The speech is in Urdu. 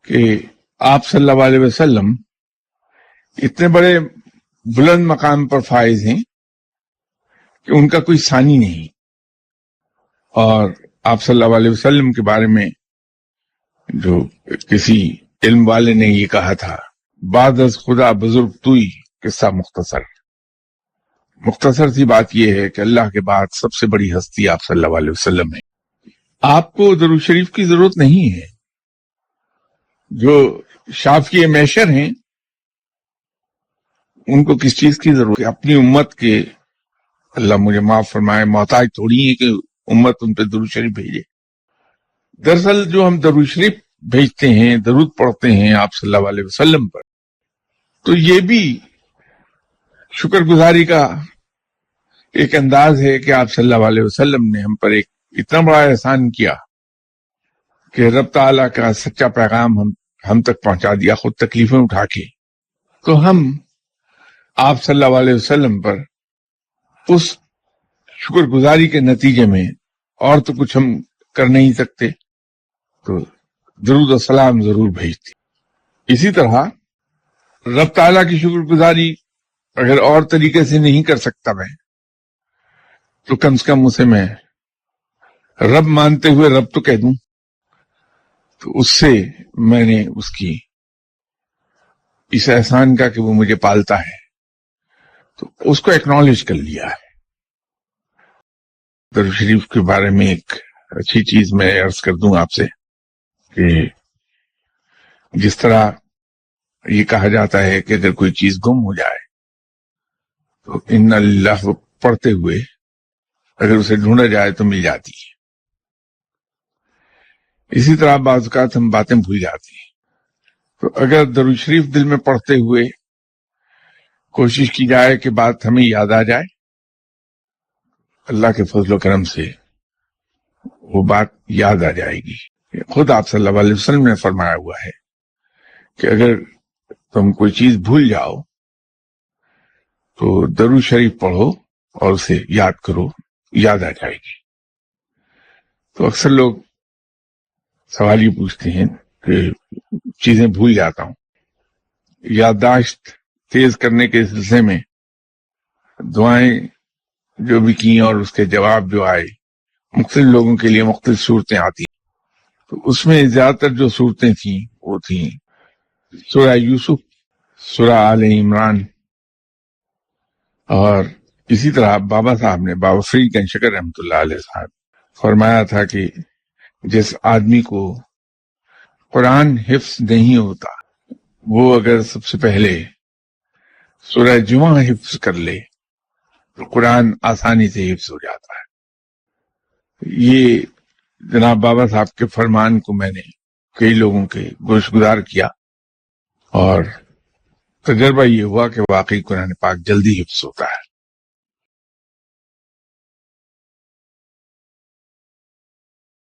کہ آپ صلی اللہ علیہ وسلم اتنے بڑے بلند مقام پر فائز ہیں کہ ان کا کوئی ثانی نہیں، اور آپ صلی اللہ علیہ وسلم کے بارے میں جو کسی علم والے نے یہ کہا تھا، بعد از خدا بزرگ توئی، قصہ مختصر سی بات یہ ہے کہ اللہ کے بعد سب سے بڑی ہستی آپ صلی اللہ علیہ وسلم ہے۔ آپ کو درود شریف کی ضرورت نہیں ہے۔ جو شافعی میشر ہیں ان کو کس چیز کی ضرورت ہے؟ اپنی امت کے، اللہ مجھے معاف فرمائے، محتاج تھوڑی ہے کہ امت ان پہ درود شریف بھیجے۔ دراصل جو ہم درود شریف بھیجتے ہیں، درود پڑھتے ہیں آپ صلی اللہ علیہ وسلم پر، تو یہ بھی شکر گزاری کا ایک انداز ہے کہ آپ صلی اللہ علیہ وسلم نے ہم پر ایک اتنا بڑا احسان کیا کہ رب تعالیٰ کا سچا پیغام ہم تک پہنچا دیا، خود تکلیفیں اٹھا کے۔ تو ہم آپ صلی اللہ علیہ وسلم پر اس شکر گزاری کے نتیجے میں اور تو کچھ ہم کر نہیں سکتے، تو درود و سلام ضرور بھیجتے۔ اسی طرح رب تعالیٰ کی شکر گزاری اگر اور طریقے سے نہیں کر سکتا میں، تو کم سے کم اسے میں رب مانتے ہوئے رب تو کہہ دوں، تو اس سے میں نے اس کی اس احسان کا کہ وہ مجھے پالتا ہے، تو اس کو ایکنالج کر لیا ہے۔ درود شریف کے بارے میں ایک اچھی چیز میں عرض کر دوں آپ سے کہ جس طرح یہ کہا جاتا ہے کہ اگر کوئی چیز گم ہو جائے تو ان اللہ پڑھتے ہوئے اگر اسے ڈھونڈا جائے تو مل جاتی ہے۔ اسی طرح بعض اوقات ہم باتیں بھول جاتے ہیں، تو اگر درود شریف دل میں پڑھتے ہوئے کوشش کی جائے کہ بات ہمیں یاد آ جائے، اللہ کے فضل و کرم سے وہ بات یاد آ جائے گی۔ خود آپ صلی اللہ علیہ وسلم نے فرمایا ہوا ہے کہ اگر تم کوئی چیز بھول جاؤ تو درود شریف پڑھو اور اسے یاد کرو، یاد آ جائے گی۔ تو اکثر لوگ سوال یہ پوچھتے ہیں کہ چیزیں بھول جاتا ہوں۔ یادداشت تیز کرنے کے سلسلے میں دعائیں جو بھی کی اور اس کے جواب جو آئے، مختلف لوگوں کے لیے مختلف صورتیں آتی ہیں، تو اس میں زیادہ تر جو صورتیں تھیں وہ تھیں سورہ یوسف، سورہ آل عمران، اور اسی طرح بابا صاحب نے، بابا فرید گنج شکر رحمۃ اللہ علیہ صاحب فرمایا تھا کہ جس آدمی کو قرآن حفظ نہیں ہوتا، وہ اگر سب سے پہلے سورہ جمعہ حفظ کر لے تو قرآن آسانی سے حفظ ہو جاتا ہے۔ یہ جناب بابا صاحب کے فرمان کو میں نے کئی لوگوں کے گوش گزار کیا، اور تجربہ یہ ہوا کہ واقعی قرآن پاک جلدی حفظ ہوتا ہے۔